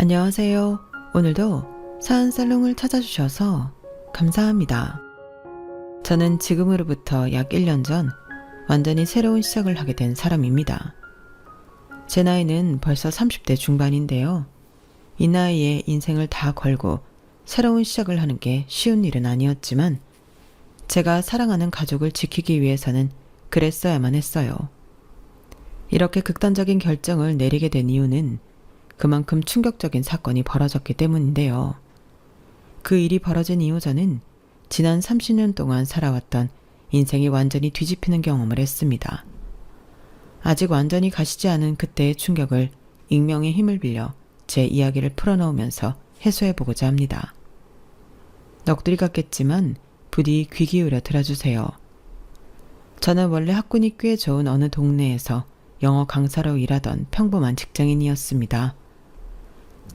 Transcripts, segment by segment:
안녕하세요. 오늘도 사은살롱을 찾아주셔서 감사합니다. 저는 지금으로부터 약 1년 전 완전히 새로운 시작을 하게 된 사람입니다. 제 나이는 벌써 30대 중반인데요. 이 나이에 인생을 다 걸고 새로운 시작을 하는 게 쉬운 일은 아니었지만 제가 사랑하는 가족을 지키기 위해서는 그랬어야만 했어요. 이렇게 극단적인 결정을 내리게 된 이유는 그만큼 충격적인 사건이 벌어졌기 때문인데요. 그 일이 벌어진 이후 저는 지난 30년 동안 살아왔던 인생이 완전히 뒤집히는 경험을 했습니다. 아직 완전히 가시지 않은 그때의 충격을 익명의 힘을 빌려 제 이야기를 풀어놓으면서 해소해보고자 합니다. 넋두리 같겠지만 부디 귀 기울여 들어주세요. 저는 원래 학군이 꽤 좋은 어느 동네에서 영어 강사로 일하던 평범한 직장인이었습니다.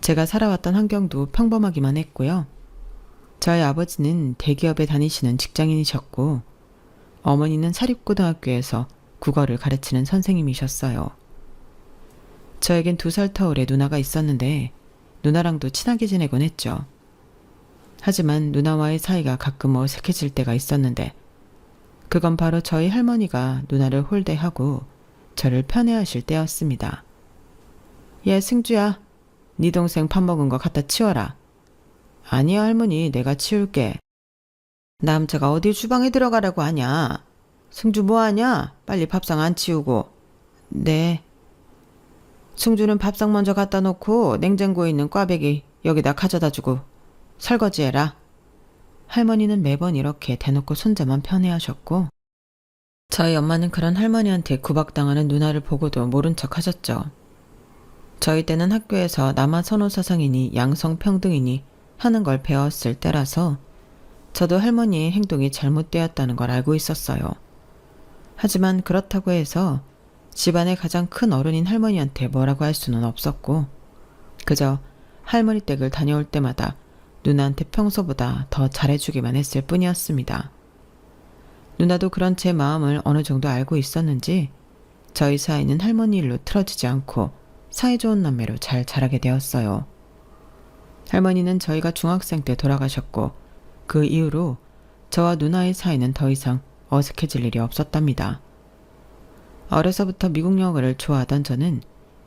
제가 살아왔던 환경도 평범하기만 했고요. 저희 아버지는 대기업에 다니시는 직장인이셨고 어머니는 사립고등학교에서 국어를 가르치는 선생님이셨어요. 저에겐 2살 터울의 누나가 있었는데 누나랑도 친하게 지내곤 했죠. 하지만 누나와의 사이가 가끔 어색해질 때가 있었는데 그건 바로 저희 할머니가 누나를 홀대하고 저를 편애하실 때였습니다. 얘 승주야, 네 동생 밥 먹은 거 갖다 치워라. 아니야 할머니, 내가 치울게. 남자가 어디 주방에 들어가라고 하냐. 승주 뭐하냐? 빨리 밥상 안 치우고. 네. 승주는 밥상 먼저 갖다 놓고 냉장고에 있는 꽈배기 여기다 가져다 주고 설거지해라. 할머니는 매번 이렇게 대놓고 손자만 편애하셨고 저희 엄마는 그런 할머니한테 구박당하는 누나를 보고도 모른 척 하셨죠. 저희 때는 학교에서 남아 선호사상이니 양성평등이니 하는 걸 배웠을 때라서 저도 할머니의 행동이 잘못되었다는 걸 알고 있었어요. 하지만 그렇다고 해서 집안의 가장 큰 어른인 할머니한테 뭐라고 할 수는 없었고 그저 할머니 댁을 다녀올 때마다 누나한테 평소보다 더 잘해주기만 했을 뿐이었습니다. 누나도 그런 제 마음을 어느 정도 알고 있었는지 저희 사이는 할머니 일로 틀어지지 않고 사이좋은 남매로 잘 자라게 되었어요. 할머니는 저희가 중학생 때 돌아가셨고 그 이후로 저와 누나의 사이는 더 이상 어색해질 일이 없었답니다. 어려서부터 미국 영어를 좋아하던 저는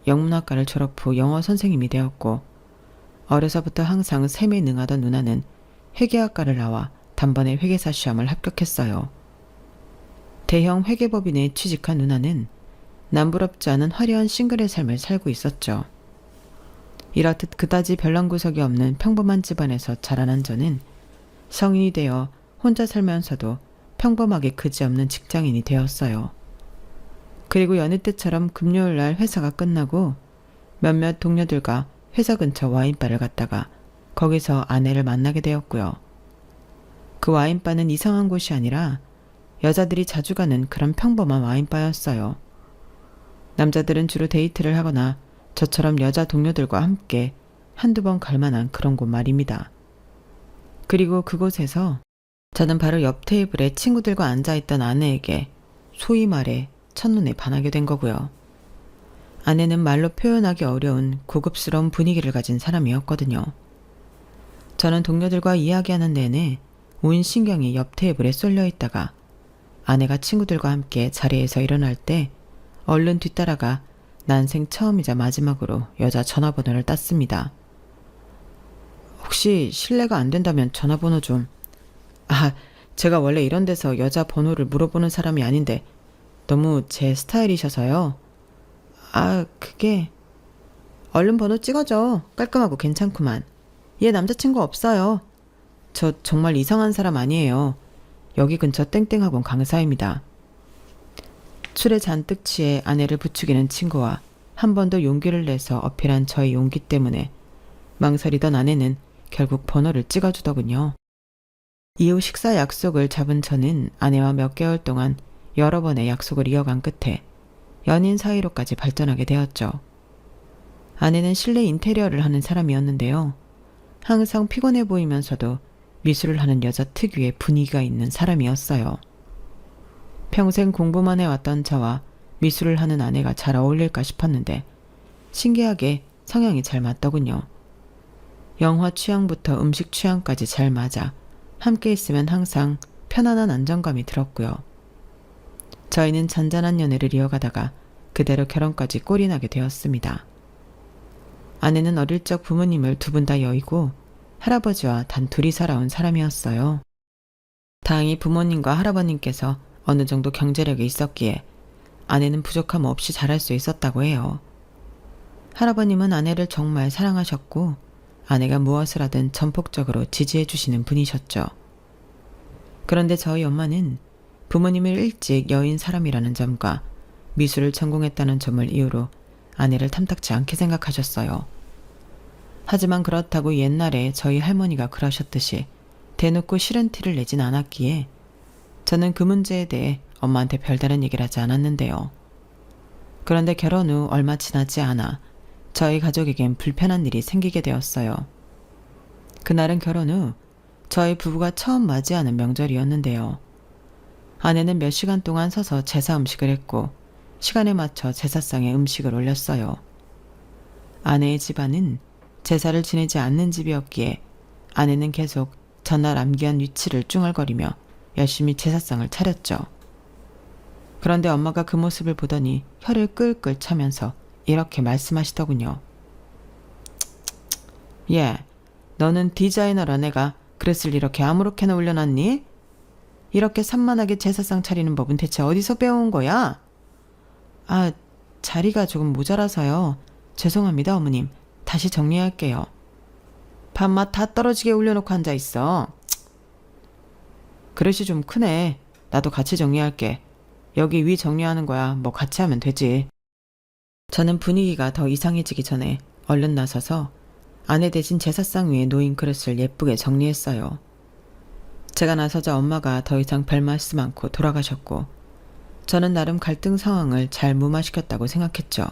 영문학과를 졸업 후 영어 선생님이 되었고 어려서부터 항상 셈에 능하던 누나는 회계학과를 나와 단번에 회계사 시험을 합격했어요. 대형 회계법인에 취직한 누나는 남부럽지 않은 화려한 싱글의 삶을 살고 있었죠. 이렇듯 그다지 별난 구석이 없는 평범한 집안에서 자라난 저는 성인이 되어 혼자 살면서도 평범하게 그지없는 직장인이 되었어요. 그리고 여느 때처럼 금요일날 회사가 끝나고 몇몇 동료들과 회사 근처 와인바를 갔다가 거기서 아내를 만나게 되었고요. 그 와인바는 이상한 곳이 아니라 여자들이 자주 가는 그런 평범한 와인바였어요. 남자들은 주로 데이트를 하거나 저처럼 여자 동료들과 함께 한두 번 갈 만한 그런 곳 말입니다. 그리고 그곳에서 저는 바로 옆 테이블에 친구들과 앉아있던 아내에게 소위 말해 첫눈에 반하게 된 거고요. 아내는 말로 표현하기 어려운 고급스러운 분위기를 가진 사람이었거든요. 저는 동료들과 이야기하는 내내 온 신경이 옆 테이블에 쏠려 있다가 아내가 친구들과 함께 자리에서 일어날 때 얼른 뒤따라가 난생 처음이자 마지막으로 여자 전화번호를 땄습니다. 혹시 실례가 안 된다면 전화번호 좀... 제가 원래 이런 데서 여자 번호를 물어보는 사람이 아닌데 너무 제 스타일이셔서요. 그게... 얼른 번호 찍어줘. 깔끔하고 괜찮구만. 얘 남자친구 없어요. 저 정말 이상한 사람 아니에요. 여기 근처 땡땡학원 강사입니다. 술에 잔뜩 취해 아내를 부추기는 친구와 한 번 더 용기를 내서 어필한 저의 용기 때문에 망설이던 아내는 결국 번호를 찍어주더군요. 이후 식사 약속을 잡은 저는 아내와 몇 개월 동안 여러 번의 약속을 이어간 끝에 연인 사이로까지 발전하게 되었죠. 아내는 실내 인테리어를 하는 사람이었는데요. 항상 피곤해 보이면서도 미술을 하는 여자 특유의 분위기가 있는 사람이었어요. 평생 공부만 해왔던 저와 미술을 하는 아내가 잘 어울릴까 싶었는데 신기하게 성향이 잘 맞더군요. 영화 취향부터 음식 취향까지 잘 맞아 함께 있으면 항상 편안한 안정감이 들었고요. 저희는 잔잔한 연애를 이어가다가 그대로 결혼까지 꼴이 나게 되었습니다. 아내는 어릴 적 부모님을 두 분 다 여의고 할아버지와 단 둘이 살아온 사람이었어요. 다행히 부모님과 할아버님께서 어느 정도 경제력이 있었기에 아내는 부족함 없이 자랄 수 있었다고 해요. 할아버님은 아내를 정말 사랑하셨고 아내가 무엇을 하든 전폭적으로 지지해 주시는 분이셨죠. 그런데 저희 엄마는 부모님을 일찍 여인 사람이라는 점과 미술을 전공했다는 점을 이유로 아내를 탐탁지 않게 생각하셨어요. 하지만 그렇다고 옛날에 저희 할머니가 그러셨듯이 대놓고 싫은 티를 내진 않았기에 저는 그 문제에 대해 엄마한테 별다른 얘기를 하지 않았는데요. 그런데 결혼 후 얼마 지나지 않아 저희 가족에겐 불편한 일이 생기게 되었어요. 그날은 결혼 후 저희 부부가 처음 맞이하는 명절이었는데요. 아내는 몇 시간 동안 서서 제사 음식을 했고 시간에 맞춰 제사상에 음식을 올렸어요. 아내의 집안은 제사를 지내지 않는 집이었기에 아내는 계속 전날 암기한 위치를 쭝얼거리며 열심히 제사상을 차렸죠. 그런데 엄마가 그 모습을 보더니 혀를 끌끌 차면서 이렇게 말씀하시더군요. 예, 너는 디자이너라 내가 그릇을 이렇게 아무렇게나 올려놨니? 이렇게 산만하게 제사상 차리는 법은 대체 어디서 배워온 거야? 아, 자리가 조금 모자라서요. 죄송합니다, 어머님. 다시 정리할게요. 밥맛 다 떨어지게 올려놓고 앉아있어. 그릇이 좀 크네. 나도 같이 정리할게. 여기 위 정리하는 거야. 뭐 같이 하면 되지. 저는 분위기가 더 이상해지기 전에 얼른 나서서 아내 대신 제사상 위에 놓인 그릇을 예쁘게 정리했어요. 제가 나서자 엄마가 더 이상 별 말씀 않고 돌아가셨고 저는 나름 갈등 상황을 잘 무마시켰다고 생각했죠.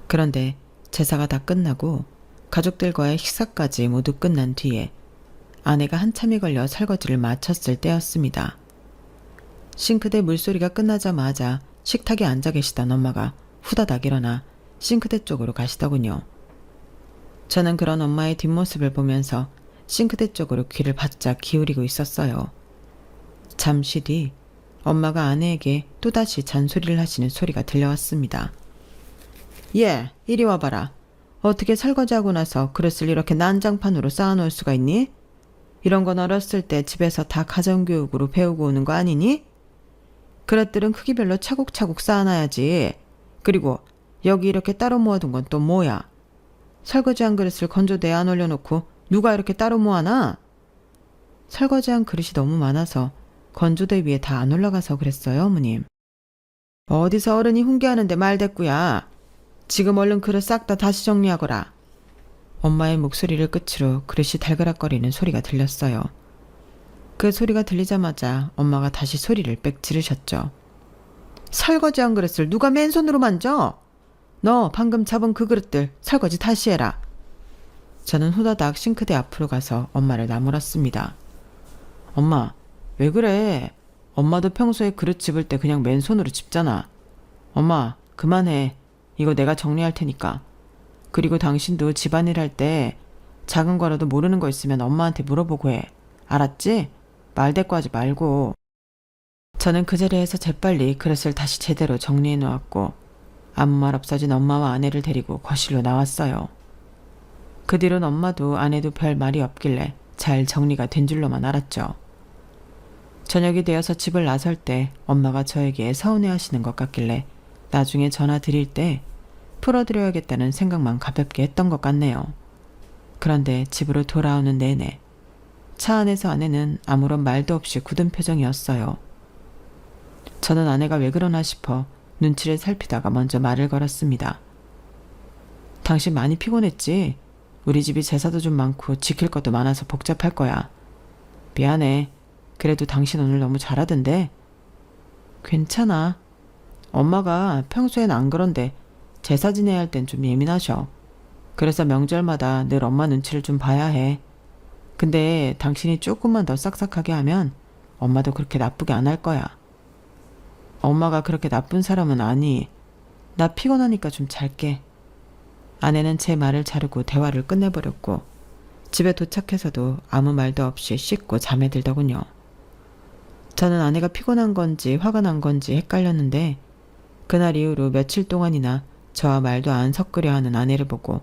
그런데 제사가 다 끝나고 가족들과의 식사까지 모두 끝난 뒤에 아내가 한참이 걸려 설거지를 마쳤을 때였습니다. 싱크대 물소리가 끝나자마자 식탁에 앉아 계시던 엄마가 후다닥 일어나 싱크대 쪽으로 가시더군요. 저는 그런 엄마의 뒷모습을 보면서 싱크대 쪽으로 귀를 바짝 기울이고 있었어요. 잠시 뒤 엄마가 아내에게 또다시 잔소리를 하시는 소리가 들려왔습니다. 예, 이리 와봐라. 어떻게 설거지하고 나서 그릇을 이렇게 난장판으로 쌓아놓을 수가 있니? 이런 건 어렸을 때 집에서 다 가정교육으로 배우고 오는 거 아니니? 그릇들은 크기별로 차곡차곡 쌓아놔야지. 그리고 여기 이렇게 따로 모아둔 건 또 뭐야? 설거지한 그릇을 건조대에 안 올려놓고 누가 이렇게 따로 모아놔? 설거지한 그릇이 너무 많아서 건조대 위에 다 안 올라가서 그랬어요, 어머님. 어디서 어른이 훈계하는데 말대꾸야. 지금 얼른 그릇 싹 다 다시 정리하거라. 엄마의 목소리를 끝으로 그릇이 달그락거리는 소리가 들렸어요. 그 소리가 들리자마자 엄마가 다시 소리를 빽 지르셨죠. 설거지한 그릇을 누가 맨손으로 만져? 너 방금 잡은 그 그릇들 설거지 다시 해라. 저는 후다닥 싱크대 앞으로 가서 엄마를 나무랐습니다. 엄마, 왜 그래? 엄마도 평소에 그릇 집을 때 그냥 맨손으로 집잖아. 엄마, 그만해. 이거 내가 정리할 테니까. 그리고 당신도 집안일 할 때 작은 거라도 모르는 거 있으면 엄마한테 물어보고 해. 알았지? 말대꾸하지 말고. 저는 그 자리에서 재빨리 그릇을 다시 제대로 정리해 놓았고 아무 말 없어진 엄마와 아내를 데리고 거실로 나왔어요. 그 뒤론 엄마도 아내도 별 말이 없길래 잘 정리가 된 줄로만 알았죠. 저녁이 되어서 집을 나설 때 엄마가 저에게 서운해하시는 것 같길래 나중에 전화 드릴 때 풀어드려야겠다는 생각만 가볍게 했던 것 같네요. 그런데 집으로 돌아오는 내내 차 안에서 아내는 아무런 말도 없이 굳은 표정이었어요. 저는 아내가 왜 그러나 싶어 눈치를 살피다가 먼저 말을 걸었습니다. 당신 많이 피곤했지? 우리 집이 제사도 좀 많고 지킬 것도 많아서 복잡할 거야. 미안해. 그래도 당신 오늘 너무 잘하던데? 괜찮아. 엄마가 평소엔 안 그런데 제사 지내야 할 땐 좀 예민하셔. 그래서 명절마다 늘 엄마 눈치를 좀 봐야 해. 근데 당신이 조금만 더 싹싹하게 하면 엄마도 그렇게 나쁘게 안 할 거야. 엄마가 그렇게 나쁜 사람은 아니. 나 피곤하니까 좀 잘게. 아내는 제 말을 자르고 대화를 끝내버렸고 집에 도착해서도 아무 말도 없이 씻고 잠에 들더군요. 저는 아내가 피곤한 건지 화가 난 건지 헷갈렸는데 그날 이후로 며칠 동안이나 저와 말도 안 섞으려 하는 아내를 보고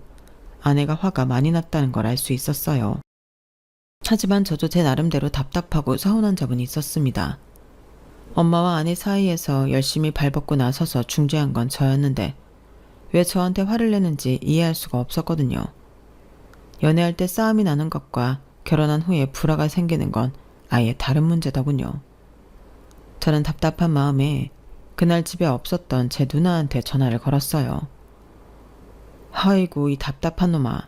아내가 화가 많이 났다는 걸 알 수 있었어요. 하지만 저도 제 나름대로 답답하고 서운한 점은 있었습니다. 엄마와 아내 사이에서 열심히 발벗고 나서서 중재한 건 저였는데 왜 저한테 화를 내는지 이해할 수가 없었거든요. 연애할 때 싸움이 나는 것과 결혼한 후에 불화가 생기는 건 아예 다른 문제더군요. 저는 답답한 마음에 그날 집에 없었던 제 누나한테 전화를 걸었어요. 아이고 이 답답한 놈아.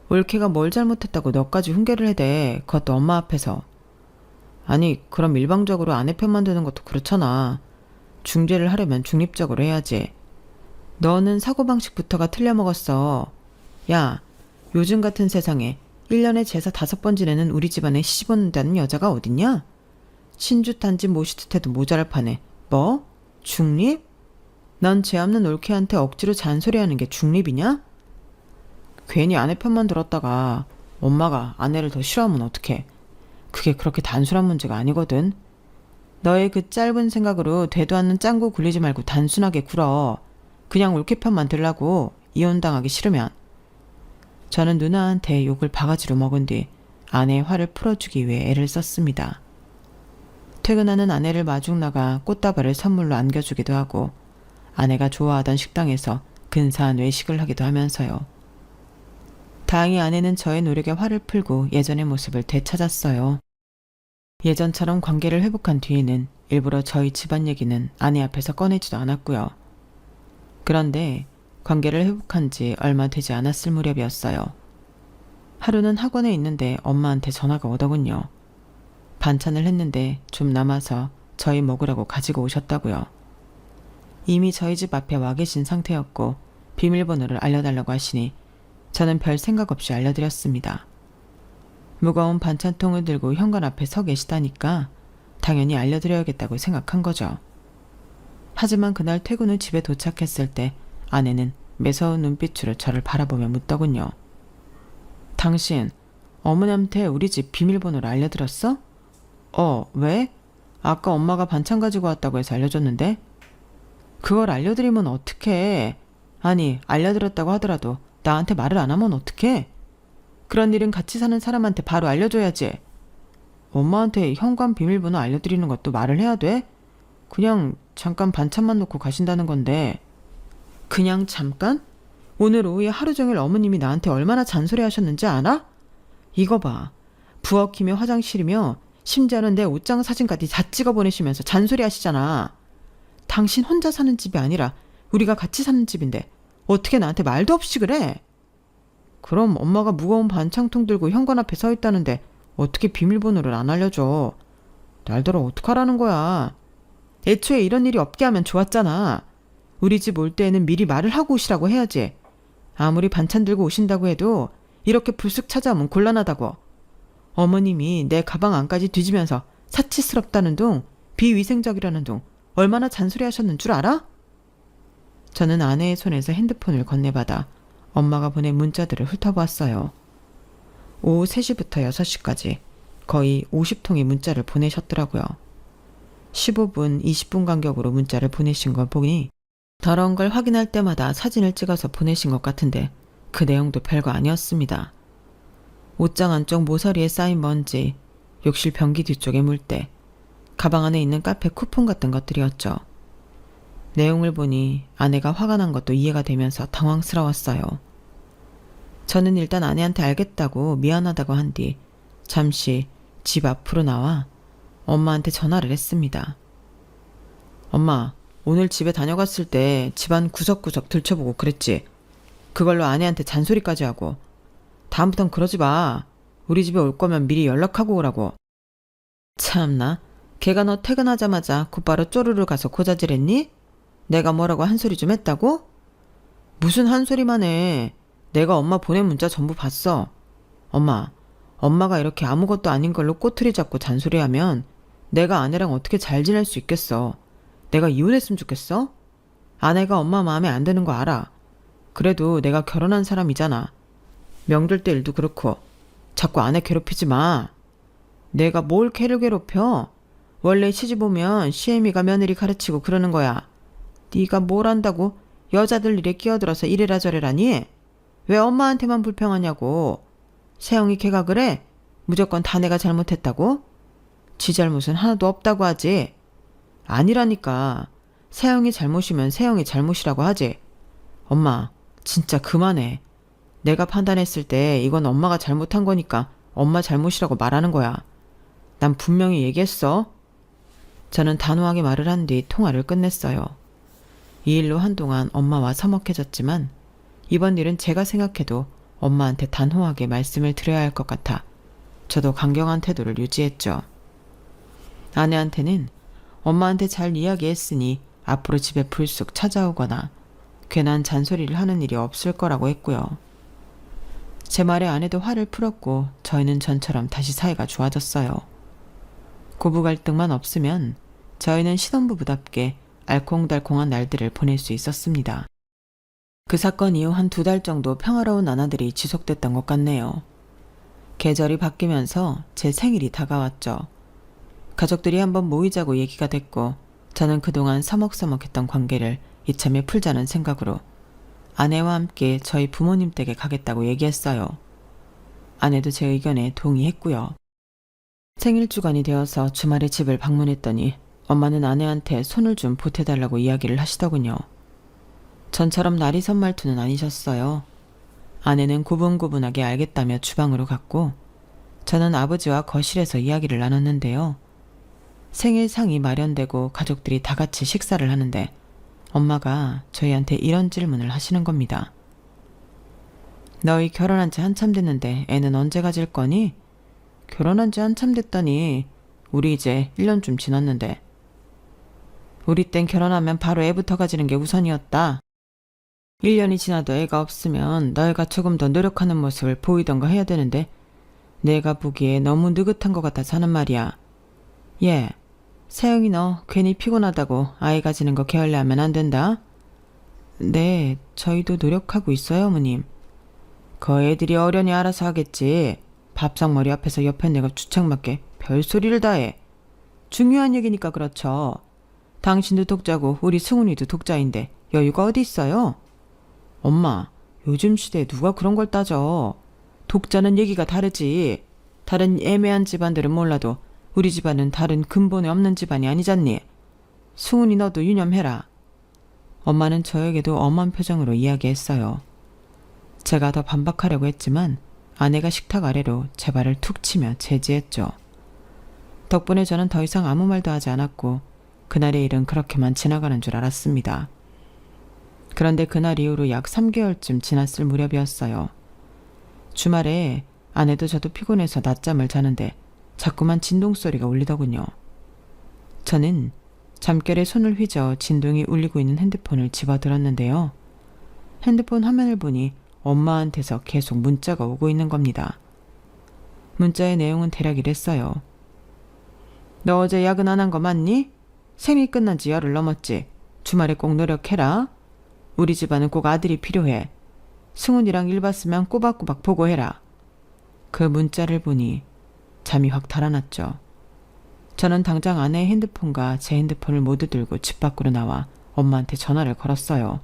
올케가 뭘 잘못했다고 너까지 훈계를 해대. 그것도 엄마 앞에서. 아니 그럼 일방적으로 아내 편만 드는 것도 그렇잖아. 중재를 하려면 중립적으로 해야지. 너는 사고방식부터가 틀려먹었어. 야, 요즘 같은 세상에 1년에 제사 5번 지내는 우리 집안에 시집 온다는 여자가 어딨냐? 신주 단지 모시듯 해도 모자랄 판에 뭐? 중립? 넌 죄 없는 올케한테 억지로 잔소리하는 게 중립이냐? 괜히 아내 편만 들었다가 엄마가 아내를 더 싫어하면 어떡해. 그게 그렇게 단순한 문제가 아니거든. 너의 그 짧은 생각으로 되도 않는 짱구 굴리지 말고 단순하게 굴어. 그냥 올케 편만 들라고, 이혼당하기 싫으면. 저는 누나한테 욕을 바가지로 먹은 뒤 아내의 화를 풀어주기 위해 애를 썼습니다. 퇴근하는 아내를 마중 나가 꽃다발을 선물로 안겨주기도 하고 아내가 좋아하던 식당에서 근사한 외식을 하기도 하면서요. 다행히 아내는 저의 노력에 화를 풀고 예전의 모습을 되찾았어요. 예전처럼 관계를 회복한 뒤에는 일부러 저희 집안 얘기는 아내 앞에서 꺼내지도 않았고요. 그런데 관계를 회복한 지 얼마 되지 않았을 무렵이었어요. 하루는 학원에 있는데 엄마한테 전화가 오더군요. 반찬을 했는데 좀 남아서 저희 먹으라고 가지고 오셨다고요. 이미 저희 집 앞에 와 계신 상태였고 비밀번호를 알려달라고 하시니 저는 별 생각 없이 알려드렸습니다. 무거운 반찬통을 들고 현관 앞에 서 계시다니까 당연히 알려드려야겠다고 생각한 거죠. 하지만 그날 퇴근 후 집에 도착했을 때 아내는 매서운 눈빛으로 저를 바라보며 묻더군요. 당신 어머니한테 우리 집 비밀번호를 알려드렸어? 왜? 아까 엄마가 반찬 가지고 왔다고 해서 알려줬는데? 그걸 알려드리면 어떡해. 아니 알려드렸다고 하더라도 나한테 말을 안 하면 어떡해. 그런 일은 같이 사는 사람한테 바로 알려줘야지. 엄마한테 현관 비밀번호 알려드리는 것도 말을 해야 돼? 그냥 잠깐 반찬만 놓고 가신다는 건데. 그냥 잠깐? 오늘 오후에 하루 종일 어머님이 나한테 얼마나 잔소리 하셨는지 알아? 이거 봐. 부엌이며 화장실이며 심지어는 내 옷장 사진까지 다 찍어 보내시면서 잔소리 하시잖아. 당신 혼자 사는 집이 아니라 우리가 같이 사는 집인데 어떻게 나한테 말도 없이 그래? 그럼 엄마가 무거운 반찬통 들고 현관 앞에 서 있다는데 어떻게 비밀번호를 안 알려줘? 날더러 어떡하라는 거야. 애초에 이런 일이 없게 하면 좋았잖아. 우리 집 올 때에는 미리 말을 하고 오시라고 해야지. 아무리 반찬 들고 오신다고 해도 이렇게 불쑥 찾아오면 곤란하다고. 어머님이 내 가방 안까지 뒤지면서 사치스럽다는 둥, 비위생적이라는 둥 얼마나 잔소리 하셨는 줄 알아? 저는 아내의 손에서 핸드폰을 건네받아 엄마가 보낸 문자들을 훑어보았어요. 오후 3시부터 6시까지 거의 50통의 문자를 보내셨더라고요. 15분, 20분 간격으로 문자를 보내신 걸 보니 더러운 걸 확인할 때마다 사진을 찍어서 보내신 것 같은데 그 내용도 별거 아니었습니다. 옷장 안쪽 모서리에 쌓인 먼지, 욕실 변기 뒤쪽에 물때, 가방 안에 있는 카페 쿠폰 같은 것들이었죠. 내용을 보니 아내가 화가 난 것도 이해가 되면서 당황스러웠어요. 저는 일단 아내한테 알겠다고 미안하다고 한 뒤 잠시 집 앞으로 나와 엄마한테 전화를 했습니다. 엄마, 오늘 집에 다녀갔을 때 집안 구석구석 들춰보고 그랬지. 그걸로 아내한테 잔소리까지 하고. 다음부턴 그러지 마. 우리 집에 올 거면 미리 연락하고 오라고. 참나, 걔가 너 퇴근하자마자 곧바로 쪼르르 가서 고자질했니? 내가 뭐라고 한 소리 좀 했다고? 무슨 한 소리만 해. 내가 엄마 보낸 문자 전부 봤어. 엄마가 이렇게 아무것도 아닌 걸로 꼬투리 잡고 잔소리하면 내가 아내랑 어떻게 잘 지낼 수 있겠어. 내가 이혼했으면 좋겠어? 아내가 엄마 마음에 안 드는 거 알아. 그래도 내가 결혼한 사람이잖아. 명절 때 일도 그렇고 자꾸 아내 괴롭히지 마. 내가 뭘 걔를 괴롭혀? 원래 시집 오면 시애미가 며느리 가르치고 그러는 거야. 네가 뭘 안다고 여자들 일에 끼어들어서 이래라 저래라니? 왜 엄마한테만 불평하냐고. 세영이 걔가 그래? 무조건 다 내가 잘못했다고? 지 잘못은 하나도 없다고 하지. 아니라니까. 세영이 잘못이면 세영이 잘못이라고 하지. 엄마, 진짜 그만해. 내가 판단했을 때 이건 엄마가 잘못한 거니까 엄마 잘못이라고 말하는 거야. 난 분명히 얘기했어. 저는 단호하게 말을 한 뒤 통화를 끝냈어요. 이 일로 한동안 엄마와 서먹해졌지만 이번 일은 제가 생각해도 엄마한테 단호하게 말씀을 드려야 할 것 같아 저도 강경한 태도를 유지했죠. 아내한테는 엄마한테 잘 이야기했으니 앞으로 집에 불쑥 찾아오거나 괜한 잔소리를 하는 일이 없을 거라고 했고요. 제 말에 아내도 화를 풀었고 저희는 전처럼 다시 사이가 좋아졌어요. 고부 갈등만 없으면 저희는 신혼부부답게 알콩달콩한 날들을 보낼 수 있었습니다. 그 사건 이후 한 2달 정도 평화로운 나날들이 지속됐던 것 같네요. 계절이 바뀌면서 제 생일이 다가왔죠. 가족들이 한번 모이자고 얘기가 됐고 저는 그동안 서먹서먹했던 관계를 이참에 풀자는 생각으로 아내와 함께 저희 부모님 댁에 가겠다고 얘기했어요. 아내도 제 의견에 동의했고요. 생일 주간이 되어서 주말에 집을 방문했더니 엄마는 아내한테 손을 좀 보태달라고 이야기를 하시더군요. 전처럼 날이선 말투는 아니셨어요. 아내는 고분고분하게 알겠다며 주방으로 갔고 저는 아버지와 거실에서 이야기를 나눴는데요. 생일상이 마련되고 가족들이 다 같이 식사를 하는데 엄마가 저희한테 이런 질문을 하시는 겁니다. 너희 결혼한 지 한참 됐는데 애는 언제 가질 거니? 결혼한 지 한참 됐다니. 우리 이제 1년쯤 지났는데. 우리 땐 결혼하면 바로 애부터 가지는 게 우선이었다. 1년이 지나도 애가 없으면 너희가 조금 더 노력하는 모습을 보이던가 해야 되는데 내가 보기에 너무 느긋한 것 같아서 하는 말이야. 예, 세영이 너 괜히 피곤하다고 아이 가지는 거 게을리하면 안 된다. 네, 저희도 노력하고 있어요, 어머님. 그 애들이 어련히 알아서 하겠지. 밥상머리 앞에서 옆에 내가 주책맞게 별소리를 다 해. 중요한 얘기니까 그렇죠. 당신도 독자고 우리 승훈이도 독자인데 여유가 어디 있어요? 엄마, 요즘 시대에 누가 그런 걸 따져. 독자는 얘기가 다르지. 다른 애매한 집안들은 몰라도 우리 집안은 다른 근본에 없는 집안이 아니잖니. 승훈이 너도 유념해라. 엄마는 저에게도 엄한 표정으로 이야기했어요. 제가 더 반박하려고 했지만 아내가 식탁 아래로 제 발을 툭 치며 제지했죠. 덕분에 저는 더 이상 아무 말도 하지 않았고 그날의 일은 그렇게만 지나가는 줄 알았습니다. 그런데 그날 이후로 약 3개월쯤 지났을 무렵이었어요. 주말에 아내도 저도 피곤해서 낮잠을 자는데 자꾸만 진동소리가 울리더군요. 저는 잠결에 손을 휘저 진동이 울리고 있는 핸드폰을 집어들었는데요. 핸드폰 화면을 보니 엄마한테서 계속 문자가 오고 있는 겁니다. 문자의 내용은 대략 이랬어요. 너 어제 야근 안 한 거 맞니? 생일 끝난 지 열흘 넘었지. 주말에 꼭 노력해라. 우리 집안은 꼭 아들이 필요해. 승훈이랑 일 봤으면 꼬박꼬박 보고해라. 그 문자를 보니 잠이 확 달아났죠. 저는 당장 아내의 핸드폰과 제 핸드폰을 모두 들고 집 밖으로 나와 엄마한테 전화를 걸었어요.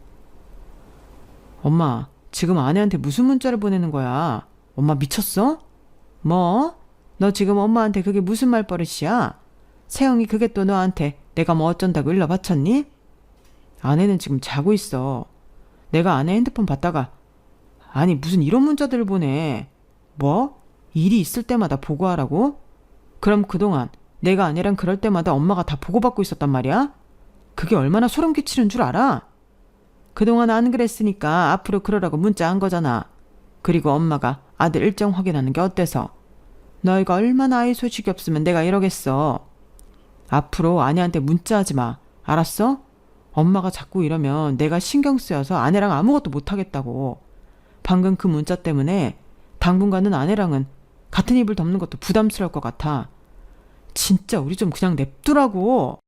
엄마, 지금 아내한테 무슨 문자를 보내는 거야? 엄마 미쳤어? 뭐? 너 지금 엄마한테 그게 무슨 말버릇이야? 세영이 그게 또 너한테 내가 뭐 어쩐다고 일러 바쳤니? 아내는 지금 자고 있어. 내가 아내 핸드폰 봤다가 아니 무슨 이런 문자들을 보내. 뭐? 일이 있을 때마다 보고하라고? 그럼 그동안 내가 아내랑 그럴 때마다 엄마가 다 보고받고 있었단 말이야? 그게 얼마나 소름 끼치는 줄 알아? 그동안 안 그랬으니까 앞으로 그러라고 문자한 거잖아. 그리고 엄마가 아들 일정 확인하는 게 어때서? 너희가 얼마나 아이 소식이 없으면 내가 이러겠어. 앞으로 아내한테 문자하지 마. 알았어? 엄마가 자꾸 이러면 내가 신경 쓰여서 아내랑 아무것도 못하겠다고. 방금 그 문자 때문에 당분간은 아내랑은 같은 이불 덮는 것도 부담스러울 것 같아. 진짜 우리 좀 그냥 냅두라고.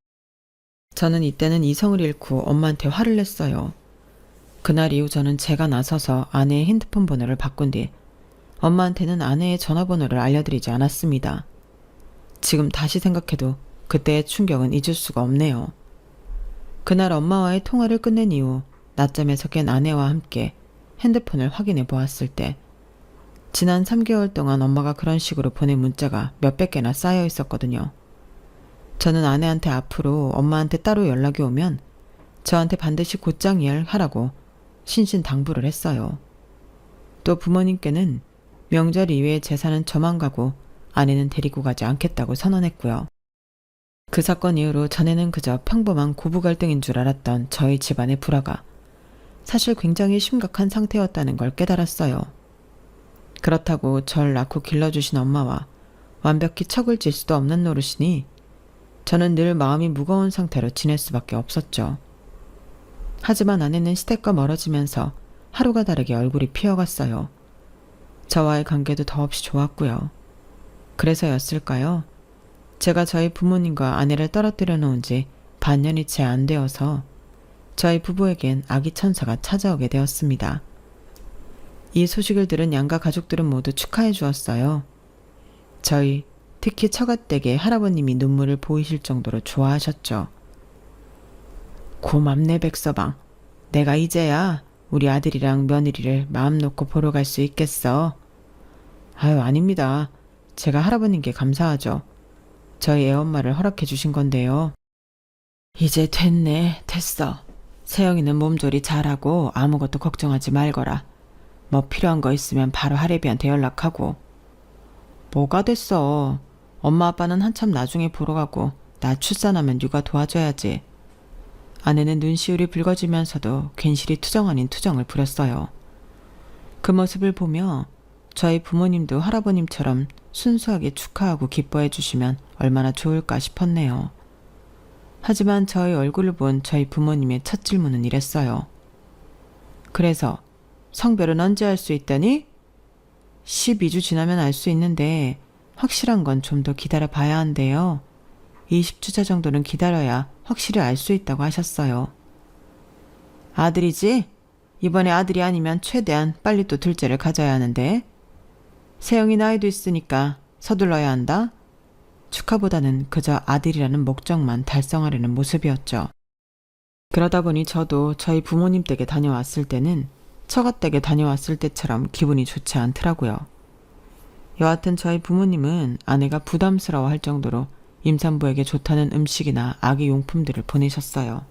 저는 이때는 이성을 잃고 엄마한테 화를 냈어요. 그날 이후 저는 제가 나서서 아내의 핸드폰 번호를 바꾼 뒤 엄마한테는 아내의 전화번호를 알려드리지 않았습니다. 지금 다시 생각해도 그때의 충격은 잊을 수가 없네요. 그날 엄마와의 통화를 끝낸 이후 낮잠에서 깬 아내와 함께 핸드폰을 확인해 보았을 때 지난 3개월 동안 엄마가 그런 식으로 보낸 문자가 몇백 개나 쌓여 있었거든요. 저는 아내한테 앞으로 엄마한테 따로 연락이 오면 저한테 반드시 곧장 이야기하라고 신신당부를 했어요. 또 부모님께는 명절 이외의 제사는 저만 가고 아내는 데리고 가지 않겠다고 선언했고요. 그 사건 이후로 전에는 그저 평범한 고부 갈등인 줄 알았던 저희 집안의 불화가 사실 굉장히 심각한 상태였다는 걸 깨달았어요. 그렇다고 절 낳고 길러주신 엄마와 완벽히 척을 질 수도 없는 노릇이니 저는 늘 마음이 무거운 상태로 지낼 수밖에 없었죠. 하지만 아내는 시댁과 멀어지면서 하루가 다르게 얼굴이 피어갔어요. 저와의 관계도 더없이 좋았고요. 그래서였을까요? 제가 저희 부모님과 아내를 떨어뜨려 놓은 지 반년이 채 안 되어서 저희 부부에겐 아기 천사가 찾아오게 되었습니다. 이 소식을 들은 양가 가족들은 모두 축하해 주었어요. 저희, 특히 처갓댁의 할아버님이 눈물을 보이실 정도로 좋아하셨죠. 고맙네 백서방. 내가 이제야 우리 아들이랑 며느리를 마음 놓고 보러 갈 수 있겠어. 아유, 아닙니다. 제가 할아버님께 감사하죠. 저희 애엄마를 허락해 주신 건데요. 이제 됐어. 세영이는 몸조리 잘하고 아무것도 걱정하지 말거라. 뭐 필요한 거 있으면 바로 할애비한테 연락하고. 뭐가 됐어. 엄마 아빠는 한참 나중에 보러 가고 나 출산하면 육아 도와줘야지. 아내는 눈시울이 붉어지면서도 괜시리 투정 아닌 투정을 부렸어요. 그 모습을 보며 저희 부모님도 할아버님처럼 순수하게 축하하고 기뻐해 주시면 얼마나 좋을까 싶었네요. 하지만 저희 얼굴을 본 저희 부모님의 첫 질문은 이랬어요. 그래서 성별은 언제 할 수 있다니? 12주 지나면 알 수 있는데 확실한 건 좀 더 기다려 봐야 한대요. 20주차 정도는 기다려야 확실히 알 수 있다고 하셨어요. 아들이지? 이번에 아들이 아니면 최대한 빨리 또 둘째를 가져야 하는데. 세영이 나이도 있으니까 서둘러야 한다. 축하보다는 그저 아들이라는 목적만 달성하려는 모습이었죠. 그러다 보니 저도 저희 부모님 댁에 다녀왔을 때는 처갓댁에 다녀왔을 때처럼 기분이 좋지 않더라고요. 여하튼 저희 부모님은 아내가 부담스러워할 정도로 임산부에게 좋다는 음식이나 아기 용품들을 보내셨어요.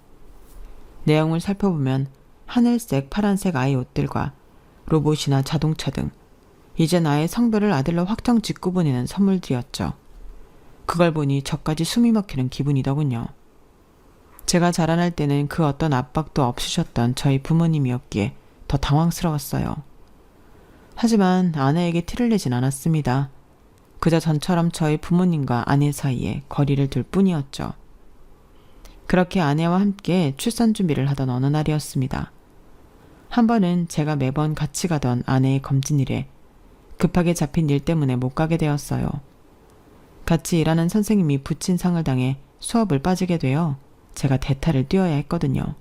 내용을 살펴보면 하늘색, 파란색 아이 옷들과 로봇이나 자동차 등 이제 나의 성별을 아들로 확정 짓고 보내는 선물들이었죠. 그걸 보니 저까지 숨이 막히는 기분이더군요. 제가 자라날 때는 그 어떤 압박도 없으셨던 저희 부모님이었기에 더 당황스러웠어요. 하지만 아내에게 티를 내진 않았습니다. 그저 전처럼 저희 부모님과 아내 사이에 거리를 둘 뿐이었죠. 그렇게 아내와 함께 출산 준비를 하던 어느 날이었습니다. 한 번은 제가 매번 같이 가던 아내의 검진일에 급하게 잡힌 일 때문에 못 가게 되었어요. 같이 일하는 선생님이 부친 상을 당해 수업을 빠지게 되어 제가 대타를 뛰어야 했거든요.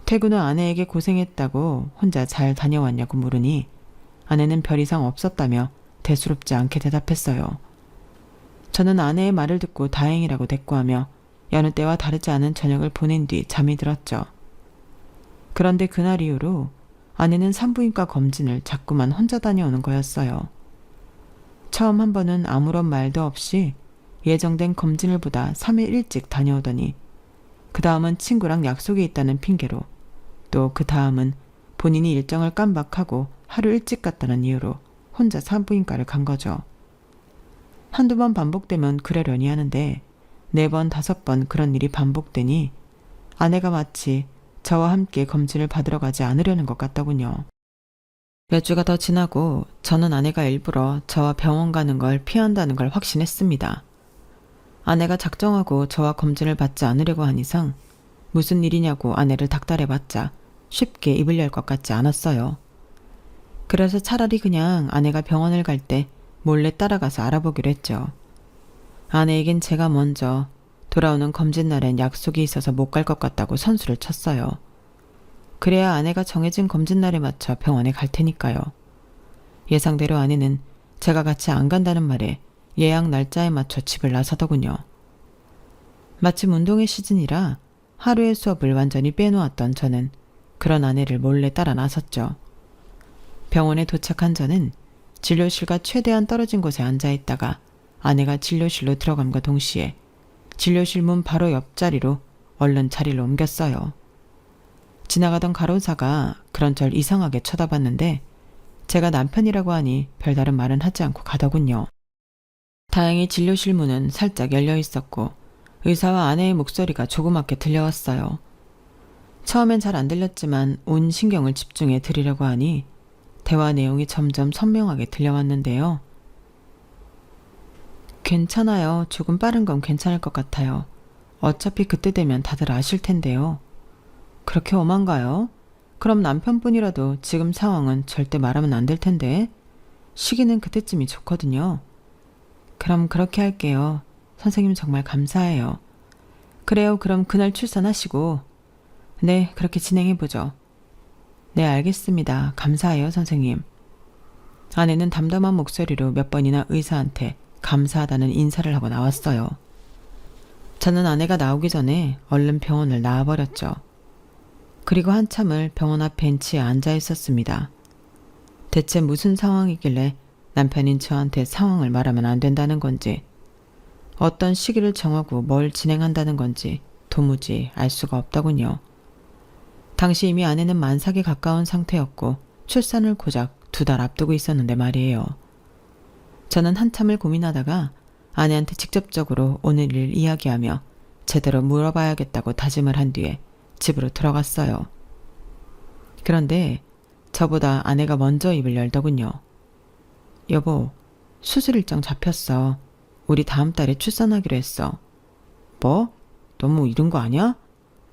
퇴근 후 아내에게 고생했다고 혼자 잘 다녀왔냐고 물으니 아내는 별 이상 없었다며 대수롭지 않게 대답했어요. 저는 아내의 말을 듣고 다행이라고 대꾸하며 여느 때와 다르지 않은 저녁을 보낸 뒤 잠이 들었죠. 그런데 그날 이후로 아내는 산부인과 검진을 자꾸만 혼자 다녀오는 거였어요. 처음 한 번은 아무런 말도 없이 예정된 검진을 보다 3일 일찍 다녀오더니 그 다음은 친구랑 약속이 있다는 핑계로 또 그 다음은 본인이 일정을 깜박하고 하루 일찍 갔다는 이유로 혼자 산부인과를 간 거죠. 한두 번 반복되면 그러려니 하는데 4번, 5번 그런 일이 반복되니 아내가 마치 저와 함께 검진을 받으러 가지 않으려는 것 같더군요. 몇 주가 더 지나고 저는 아내가 일부러 저와 병원 가는 걸 피한다는 걸 확신했습니다. 아내가 작정하고 저와 검진을 받지 않으려고 한 이상 무슨 일이냐고 아내를 닥달해봤자 쉽게 입을 열 것 같지 않았어요. 그래서 차라리 그냥 아내가 병원을 갈 때 몰래 따라가서 알아보기로 했죠. 아내에겐 제가 먼저 돌아오는 검진 날엔 약속이 있어서 못 갈 것 같다고 선수를 쳤어요. 그래야 아내가 정해진 검진 날에 맞춰 병원에 갈 테니까요. 예상대로 아내는 제가 같이 안 간다는 말에 예약 날짜에 맞춰 집을 나서더군요. 마침 운동회 시즌이라 하루의 수업을 완전히 빼놓았던 저는 그런 아내를 몰래 따라 나섰죠. 병원에 도착한 저는 진료실과 최대한 떨어진 곳에 앉아있다가 아내가 진료실로 들어감과 동시에 진료실 문 바로 옆자리로 얼른 자리를 옮겼어요. 지나가던 간호사가 그런 절 이상하게 쳐다봤는데 제가 남편이라고 하니 별다른 말은 하지 않고 가더군요. 다행히 진료실 문은 살짝 열려 있었고 의사와 아내의 목소리가 조그맣게 들려왔어요. 처음엔 잘 안 들렸지만 온 신경을 집중해 들으려고 하니 대화 내용이 점점 선명하게 들려왔는데요. 괜찮아요. 조금 빠른 건 괜찮을 것 같아요. 어차피 그때 되면 다들 아실 텐데요. 그렇게 엄한가요? 그럼 남편분이라도 지금 상황은 절대 말하면 안 될 텐데. 시기는 그때쯤이 좋거든요. 그럼 그렇게 할게요. 선생님 정말 감사해요. 그래요. 그럼 그날 출산하시고. 네, 그렇게 진행해보죠. 네, 알겠습니다. 감사해요, 선생님. 아내는 담담한 목소리로 몇 번이나 의사한테 감사하다는 인사를 하고 나왔어요. 저는 아내가 나오기 전에 얼른 병원을 나와버렸죠. 그리고 한참을 병원 앞 벤치에 앉아 있었습니다. 대체 무슨 상황이길래 남편인 저한테 상황을 말하면 안 된다는 건지, 어떤 시기를 정하고 뭘 진행한다는 건지 도무지 알 수가 없더군요. 당시 이미 아내는 만삭에 가까운 상태였고 출산을 고작 2달 앞두고 있었는데 말이에요. 저는 한참을 고민하다가 아내한테 직접적으로 오늘 일 이야기하며 제대로 물어봐야겠다고 다짐을 한 뒤에 집으로 들어갔어요. 그런데 저보다 아내가 먼저 입을 열더군요. 여보, 수술 일정 잡혔어. 우리 다음 달에 출산하기로 했어. 뭐? 너무 이른 거 아니야?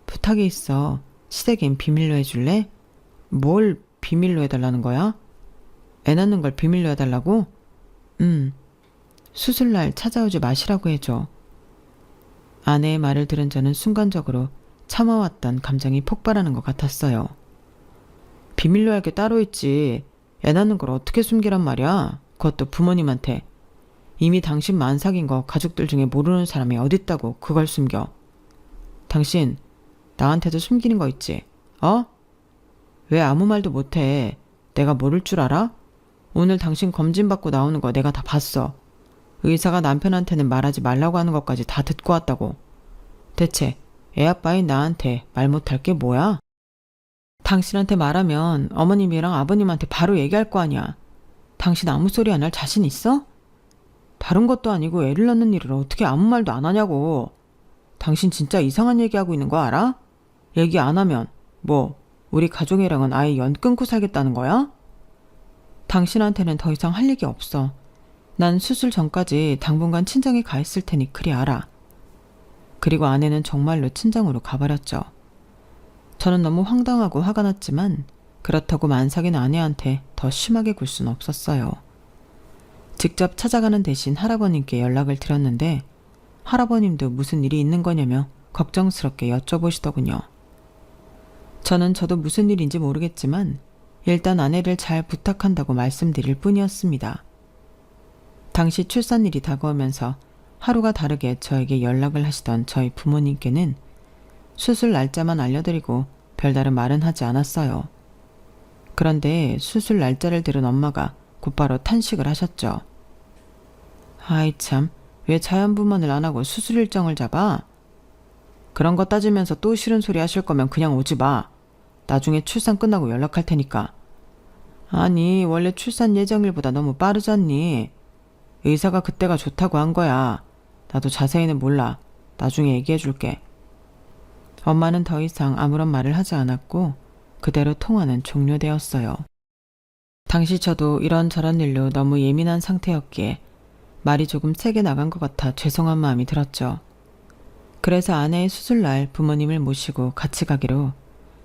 부탁이 있어. 시댁엔 비밀로 해줄래? 뭘 비밀로 해달라는 거야? 애 낳는 걸 비밀로 해달라고? 수술날 찾아오지 마시라고 해줘. 아내의 말을 들은 저는 순간적으로 참아왔던 감정이 폭발하는 것 같았어요. 비밀로 할 게 따로 있지. 애 낳는 걸 어떻게 숨기란 말이야? 그것도 부모님한테. 이미 당신 만삭인 거 가족들 중에 모르는 사람이 어딨다고 그걸 숨겨. 당신 나한테도 숨기는 거 있지? 어? 왜 아무 말도 못해? 내가 모를 줄 알아? 오늘 당신 검진 받고 나오는 거 내가 다 봤어. 의사가 남편한테는 말하지 말라고 하는 것까지 다 듣고 왔다고. 대체 애아빠인 나한테 말 못할 게 뭐야? 당신한테 말하면 어머님이랑 아버님한테 바로 얘기할 거 아니야. 당신 아무 소리 안 할 자신 있어? 다른 것도 아니고 애를 낳는 일을 어떻게 아무 말도 안 하냐고. 당신 진짜 이상한 얘기하고 있는 거 알아? 얘기 안 하면 뭐 우리 가족이랑은 아예 연 끊고 살겠다는 거야? 당신한테는 더 이상 할 얘기 없어. 난 수술 전까지 당분간 친정에 가 있을 테니 그리 알아. 그리고 아내는 정말로 친정으로 가버렸죠. 저는 너무 황당하고 화가 났지만 그렇다고 만삭인 아내한테 더 심하게 굴 순 없었어요. 직접 찾아가는 대신 할아버님께 연락을 드렸는데 할아버님도 무슨 일이 있는 거냐며 걱정스럽게 여쭤보시더군요. 저도 무슨 일인지 모르겠지만 일단 아내를 잘 부탁한다고 말씀드릴 뿐이었습니다. 당시 출산일이 다가오면서 하루가 다르게 저에게 연락을 하시던 저희 부모님께는 수술 날짜만 알려드리고 별다른 말은 하지 않았어요. 그런데 수술 날짜를 들은 엄마가 곧바로 탄식을 하셨죠. 아이 참, 왜 자연분만을 안 하고 수술 일정을 잡아? 그런 거 따지면서 또 싫은 소리 하실 거면 그냥 오지 마. 나중에 출산 끝나고 연락할 테니까. 아니, 원래 출산 예정일보다 너무 빠르잖니. 의사가 그때가 좋다고 한 거야. 나도 자세히는 몰라. 나중에 얘기해 줄게. 엄마는 더 이상 아무런 말을 하지 않았고 그대로 통화는 종료되었어요. 당시 저도 이런저런 일로 너무 예민한 상태였기에 말이 조금 세게 나간 것 같아 죄송한 마음이 들었죠. 그래서 아내의 수술날 부모님을 모시고 같이 가기로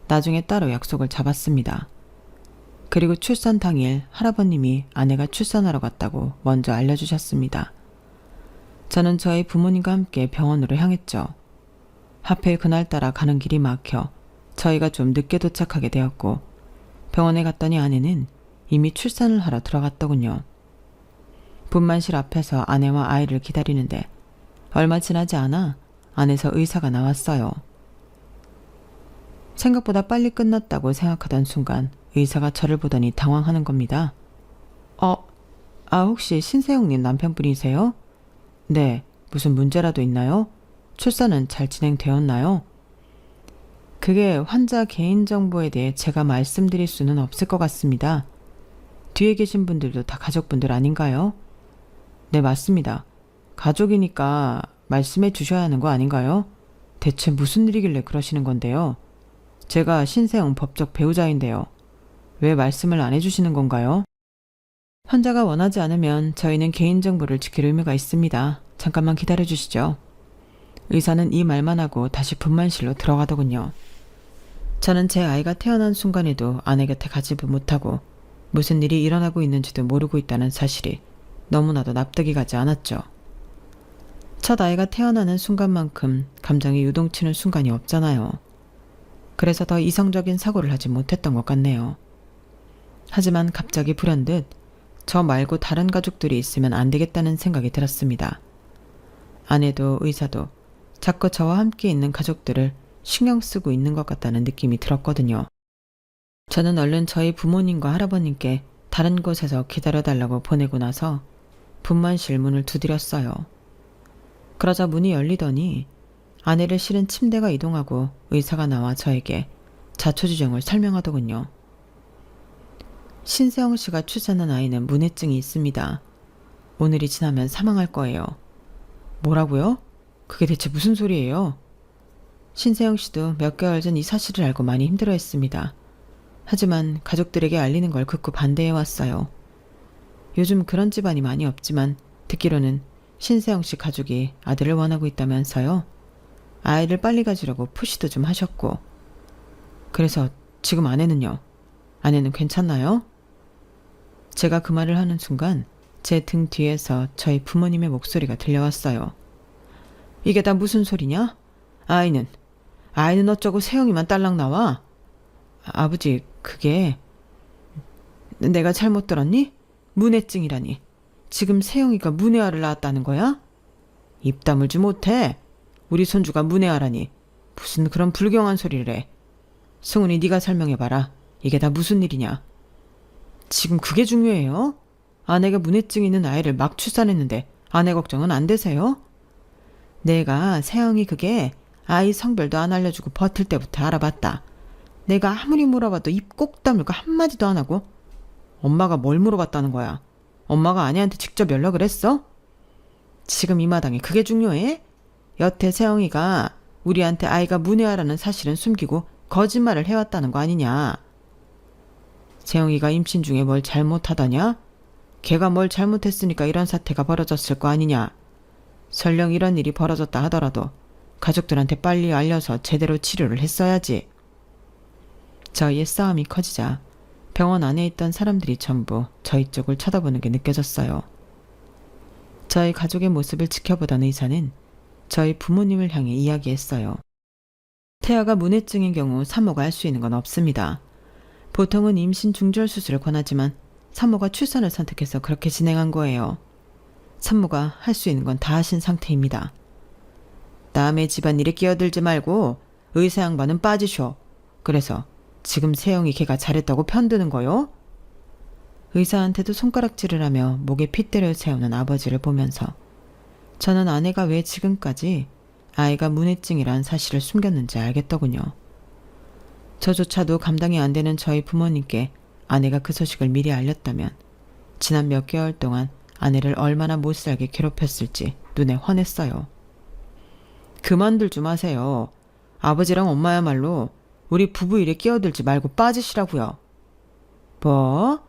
나중에 따로 약속을 잡았습니다. 그리고 출산 당일 할아버님이 아내가 출산하러 갔다고 먼저 알려주셨습니다. 저는 저희 부모님과 함께 병원으로 향했죠. 하필 그날따라 가는 길이 막혀 저희가 좀 늦게 도착하게 되었고 병원에 갔더니 아내는 이미 출산을 하러 들어갔더군요. 분만실 앞에서 아내와 아이를 기다리는데 얼마 지나지 않아 안에서 의사가 나왔어요. 생각보다 빨리 끝났다고 생각하던 순간 의사가 저를 보더니 당황하는 겁니다. 혹시 신세영님 남편분이세요? 네, 무슨 문제라도 있나요? 출산은 잘 진행되었나요? 그게 환자 개인정보에 대해 제가 말씀드릴 수는 없을 것 같습니다. 뒤에 계신 분들도 다 가족분들 아닌가요? 네, 맞습니다. 가족이니까 말씀해 주셔야 하는 거 아닌가요? 대체 무슨 일이길래 그러시는 건데요? 제가 신세영 법적 배우자인데요. 왜 말씀을 안 해주시는 건가요? 환자가 원하지 않으면 저희는 개인정보를 지킬 의무가 있습니다. 잠깐만 기다려 주시죠. 의사는 이 말만 하고 다시 분만실로 들어가더군요. 저는 제 아이가 태어난 순간에도 아내 곁에 가지도 못하고 무슨 일이 일어나고 있는지도 모르고 있다는 사실이 너무나도 납득이 가지 않았죠. 첫 아이가 태어나는 순간만큼 감정이 유동치는 순간이 없잖아요. 그래서 더 이성적인 사고를 하지 못했던 것 같네요. 하지만 갑자기 불현듯 저 말고 다른 가족들이 있으면 안 되겠다는 생각이 들었습니다. 아내도 의사도 자꾸 저와 함께 있는 가족들을 신경 쓰고 있는 것 같다는 느낌이 들었거든요. 저는 얼른 저희 부모님과 할아버님께 다른 곳에서 기다려달라고 보내고 나서 분만실 문을 두드렸어요. 그러자 문이 열리더니 아내를 실은 침대가 이동하고 의사가 나와 저에게 자초지종을 설명하더군요. 신세영 씨가 출산한 아이는 문해증이 있습니다. 오늘이 지나면 사망할 거예요. 뭐라고요? 그게 대체 무슨 소리예요? 신세영 씨도 몇 개월 전 이 사실을 알고 많이 힘들어했습니다. 하지만 가족들에게 알리는 걸 극구 반대해왔어요. 요즘 그런 집안이 많이 없지만 듣기로는 신세영 씨 가족이 아들을 원하고 있다면서요. 아이를 빨리 가지려고 푸시도 좀 하셨고. 그래서 지금 아내는요? 아내는 괜찮나요? 제가 그 말을 하는 순간 제 등 뒤에서 저희 부모님의 목소리가 들려왔어요. 이게 다 무슨 소리냐? 아이는 어쩌고 세영이만 딸랑 나와? 아버지, 그게 내가 잘못 들었니? 문해증이라니. 지금 세영이가 문해아를 낳았다는 거야? 입 다물지 못해. 우리 손주가 문해아라니. 무슨 그런 불경한 소리를 해. 승훈이 네가 설명해봐라. 이게 다 무슨 일이냐? 지금 그게 중요해요? 아내가 문해증 있는 아이를 막 출산했는데 아내 걱정은 안 되세요? 내가 세영이 그게 아이 성별도 안 알려주고 버틸 때부터 알아봤다. 내가 아무리 물어봐도 입 꼭 다물고 한마디도 안 하고. 엄마가 뭘 물어봤다는 거야? 엄마가 아내한테 직접 연락을 했어? 지금 이 마당에 그게 중요해? 여태 세영이가 우리한테 아이가 문해아라는 사실은 숨기고 거짓말을 해왔다는 거 아니냐? 세영이가 임신 중에 뭘 잘못하더냐? 걔가 뭘 잘못했으니까 이런 사태가 벌어졌을 거 아니냐? 설령 이런 일이 벌어졌다 하더라도 가족들한테 빨리 알려서 제대로 치료를 했어야지. 저희의 싸움이 커지자 병원 안에 있던 사람들이 전부 저희 쪽을 쳐다보는 게 느껴졌어요. 저희 가족의 모습을 지켜보던 의사는 저희 부모님을 향해 이야기했어요. 태아가 문해증인 경우 산모가 할 수 있는 건 없습니다. 보통은 임신 중절 수술을 권하지만 산모가 출산을 선택해서 그렇게 진행한 거예요. 산모가 할 수 있는 건 다 하신 상태입니다. 남의 집안일에 끼어들지 말고 의사 양반은 빠지쇼. 그래서 지금 세영이 걔가 잘했다고 편드는 거요? 의사한테도 손가락질을 하며 목에 핏대를 세우는 아버지를 보면서 저는 아내가 왜 지금까지 아이가 문해증이란 사실을 숨겼는지 알겠더군요. 저조차도 감당이 안 되는 저희 부모님께 아내가 그 소식을 미리 알렸다면 지난 몇 개월 동안 아내를 얼마나 못살게 괴롭혔을지 눈에 훤했어요. 그만들 좀 하세요. 아버지랑 엄마야말로 우리 부부 일에 끼어들지 말고 빠지시라고요. 뭐?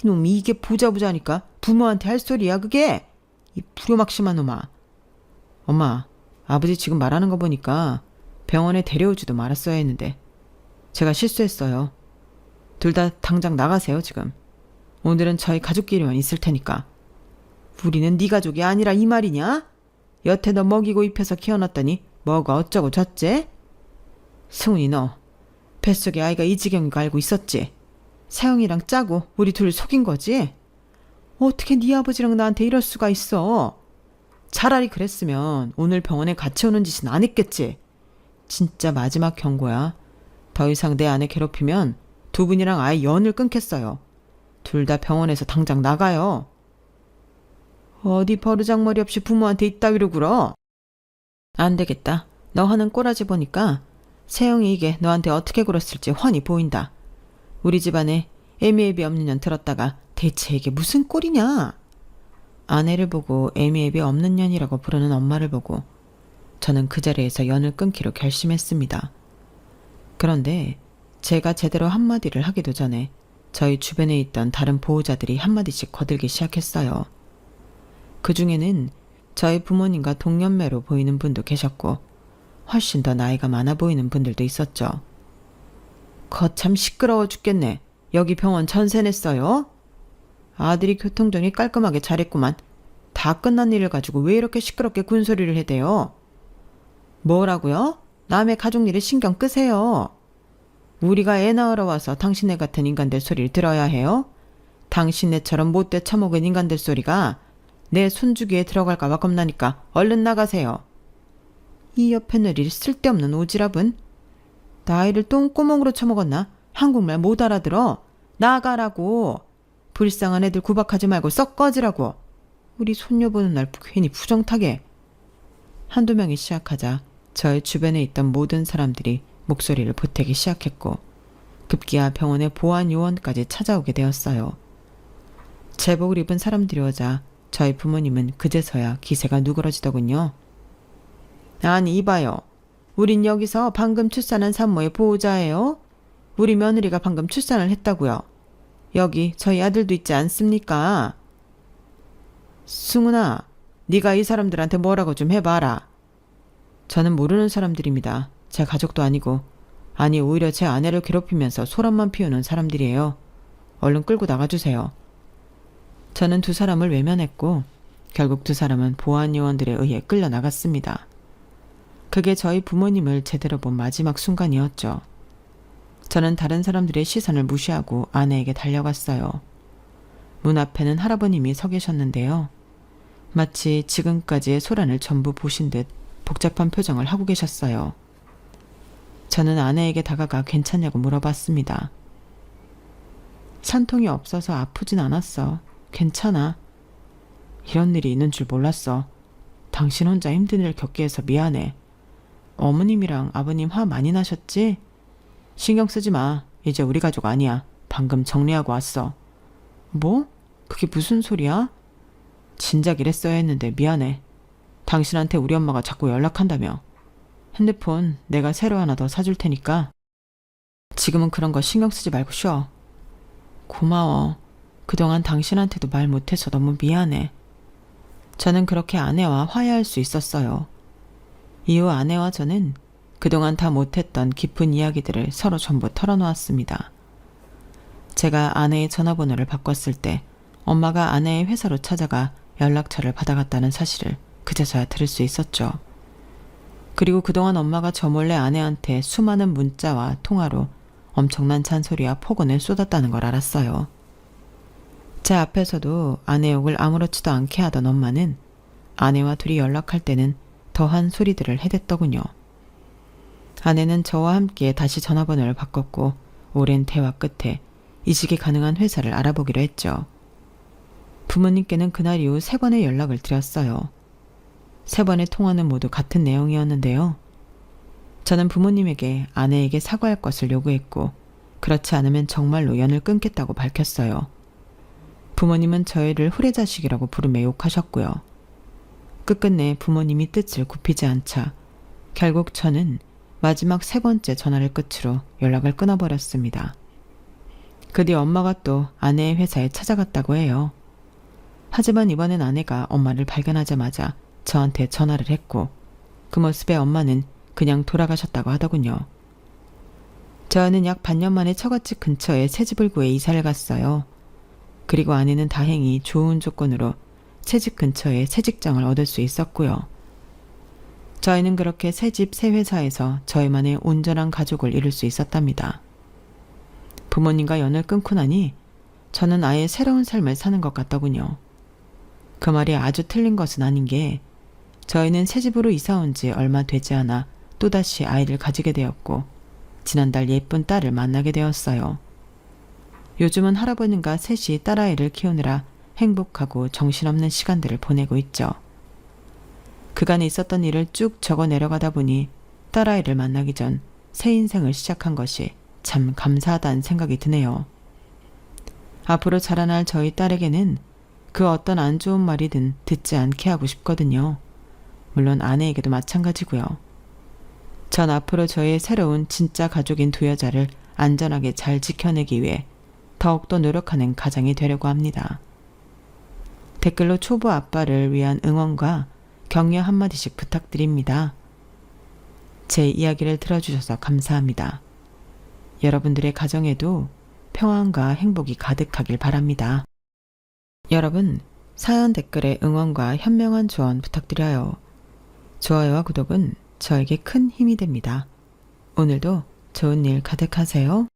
이놈이 이게 보자보자니까 부모한테 할 소리야 그게? 이 불효막심한 놈아. 엄마, 아버지 지금 말하는 거 보니까 병원에 데려오지도 말았어야 했는데 제가 실수했어요. 둘 다 당장 나가세요 지금. 오늘은 저희 가족끼리만 있을 테니까. 우리는 네 가족이 아니라 이 말이냐? 여태 너 먹이고 입혀서 키워놨더니 뭐가 어쩌고 저째? 승훈이 너 뱃속에 아이가 이 지경인 거 알고 있었지? 세영이랑 짜고 우리 둘 속인 거지? 어떻게 네 아버지랑 나한테 이럴 수가 있어? 차라리 그랬으면 오늘 병원에 같이 오는 짓은 안 했겠지. 진짜 마지막 경고야. 더 이상 내 아내 괴롭히면 두 분이랑 아예 연을 끊겠어요. 둘 다 병원에서 당장 나가요. 어디 버르장머리 없이 부모한테 이따위로 굴어? 안 되겠다. 너 하는 꼬라지 보니까 세영이 이게 너한테 어떻게 굴었을지 훤히 보인다. 우리 집안에 애미애비 없는 년 들었다가 대체 이게 무슨 꼴이냐? 아내를 보고 애미애비 없는 년이라고 부르는 엄마를 보고 저는 그 자리에서 연을 끊기로 결심했습니다. 그런데 제가 제대로 한마디를 하기도 전에 저희 주변에 있던 다른 보호자들이 한마디씩 거들기 시작했어요. 그 중에는 저희 부모님과 동년매로 보이는 분도 계셨고 훨씬 더 나이가 많아 보이는 분들도 있었죠. 거참 시끄러워 죽겠네. 여기 병원 전세 냈어요? 아들이 교통정리 깔끔하게 잘했구만. 다 끝난 일을 가지고 왜 이렇게 시끄럽게 군소리를 해대요? 뭐라고요? 남의 가족 일에 신경 끄세요. 우리가 애 낳으러 와서 당신네 같은 인간들 소리를 들어야 해요? 당신네처럼 못돼 처먹은 인간들 소리가 내 손주기에 들어갈까봐 겁나니까 얼른 나가세요. 이 옆에 늘이 쓸데없는 오지랖은? 나이를 똥구멍으로 처먹었나? 한국말 못 알아들어? 나가라고. 불쌍한 애들 구박하지 말고 썩 꺼지라고. 우리 손녀 보는 날 괜히 부정타게. 한두 명이 시작하자 저의 주변에 있던 모든 사람들이 목소리를 보태기 시작했고 급기야 병원의 보안 요원까지 찾아오게 되었어요. 제복을 입은 사람들이 오자 저희 부모님은 그제서야 기세가 누그러지더군요. 아니 이봐요. 우린 여기서 방금 출산한 산모의 보호자예요. 우리 며느리가 방금 출산을 했다고요. 여기 저희 아들도 있지 않습니까? 승훈아, 네가 이 사람들한테 뭐라고 좀 해봐라. 저는 모르는 사람들입니다. 제 가족도 아니고 아니 오히려 제 아내를 괴롭히면서 소란만 피우는 사람들이에요. 얼른 끌고 나가주세요. 저는 두 사람을 외면했고 결국 두 사람은 보안 요원들에 의해 끌려 나갔습니다. 그게 저희 부모님을 제대로 본 마지막 순간이었죠. 저는 다른 사람들의 시선을 무시하고 아내에게 달려갔어요. 문 앞에는 할아버님이 서 계셨는데요. 마치 지금까지의 소란을 전부 보신 듯 복잡한 표정을 하고 계셨어요. 저는 아내에게 다가가 괜찮냐고 물어봤습니다. 산통이 없어서 아프진 않았어. 괜찮아. 이런 일이 있는 줄 몰랐어. 당신 혼자 힘든 일 겪게 해서 미안해. 어머님이랑 아버님 화 많이 나셨지? 신경 쓰지 마. 이제 우리 가족 아니야. 방금 정리하고 왔어. 뭐? 그게 무슨 소리야? 진작 이랬어야 했는데 미안해. 당신한테 우리 엄마가 자꾸 연락한다며. 핸드폰 내가 새로 하나 더 사줄 테니까 지금은 그런 거 신경 쓰지 말고 쉬어. 고마워. 그동안 당신한테도 말 못해서 너무 미안해. 저는 그렇게 아내와 화해할 수 있었어요. 이후 아내와 저는 그동안 다 못했던 깊은 이야기들을 서로 전부 털어놓았습니다. 제가 아내의 전화번호를 바꿨을 때 엄마가 아내의 회사로 찾아가 연락처를 받아갔다는 사실을 그제서야 들을 수 있었죠. 그리고 그동안 엄마가 저 몰래 아내한테 수많은 문자와 통화로 엄청난 잔소리와 폭언을 쏟았다는 걸 알았어요. 제 앞에서도 아내 욕을 아무렇지도 않게 하던 엄마는 아내와 둘이 연락할 때는 더한 소리들을 해댔더군요. 아내는 저와 함께 다시 전화번호를 바꿨고 오랜 대화 끝에 이직이 가능한 회사를 알아보기로 했죠. 부모님께는 그날 이후 3번의 연락을 드렸어요. 3번의 통화는 모두 같은 내용이었는데요. 저는 부모님에게 아내에게 사과할 것을 요구했고 그렇지 않으면 정말로 연을 끊겠다고 밝혔어요. 부모님은 저희를 후레자식이라고 부르며 욕하셨고요. 끝끝내 부모님이 뜻을 굽히지 않자 결국 저는 마지막 3번째 전화를 끝으로 연락을 끊어버렸습니다. 그 뒤 엄마가 또 아내의 회사에 찾아갔다고 해요. 하지만 이번엔 아내가 엄마를 발견하자마자 저한테 전화를 했고 그 모습에 엄마는 그냥 돌아가셨다고 하더군요. 저는 약 반년 만에 처갓집 근처에 새집을 구해 이사를 갔어요. 그리고 아내는 다행히 좋은 조건으로 새집 근처에 새 직장을 얻을 수 있었고요. 저희는 그렇게 새집 새 회사에서 저희만의 온전한 가족을 이룰 수 있었답니다. 부모님과 연을 끊고 나니 저는 아예 새로운 삶을 사는 것 같더군요. 그 말이 아주 틀린 것은 아닌 게 저희는 새 집으로 이사 온 지 얼마 되지 않아 또다시 아이를 가지게 되었고 지난달 예쁜 딸을 만나게 되었어요. 요즘은 할아버님과 셋이 딸아이를 키우느라 행복하고 정신없는 시간들을 보내고 있죠. 그간에 있었던 일을 쭉 적어 내려가다 보니 딸아이를 만나기 전 새 인생을 시작한 것이 참 감사하다는 생각이 드네요. 앞으로 자라날 저희 딸에게는 그 어떤 안 좋은 말이든 듣지 않게 하고 싶거든요. 물론 아내에게도 마찬가지고요. 전 앞으로 저의 새로운 진짜 가족인 두 여자를 안전하게 잘 지켜내기 위해 더욱더 노력하는 가장이 되려고 합니다. 댓글로 초보 아빠를 위한 응원과 격려 한마디씩 부탁드립니다. 제 이야기를 들어주셔서 감사합니다. 여러분들의 가정에도 평안과 행복이 가득하길 바랍니다. 여러분, 사연 댓글에 응원과 현명한 조언 부탁드려요. 좋아요와 구독은 저에게 큰 힘이 됩니다. 오늘도 좋은 일 가득하세요.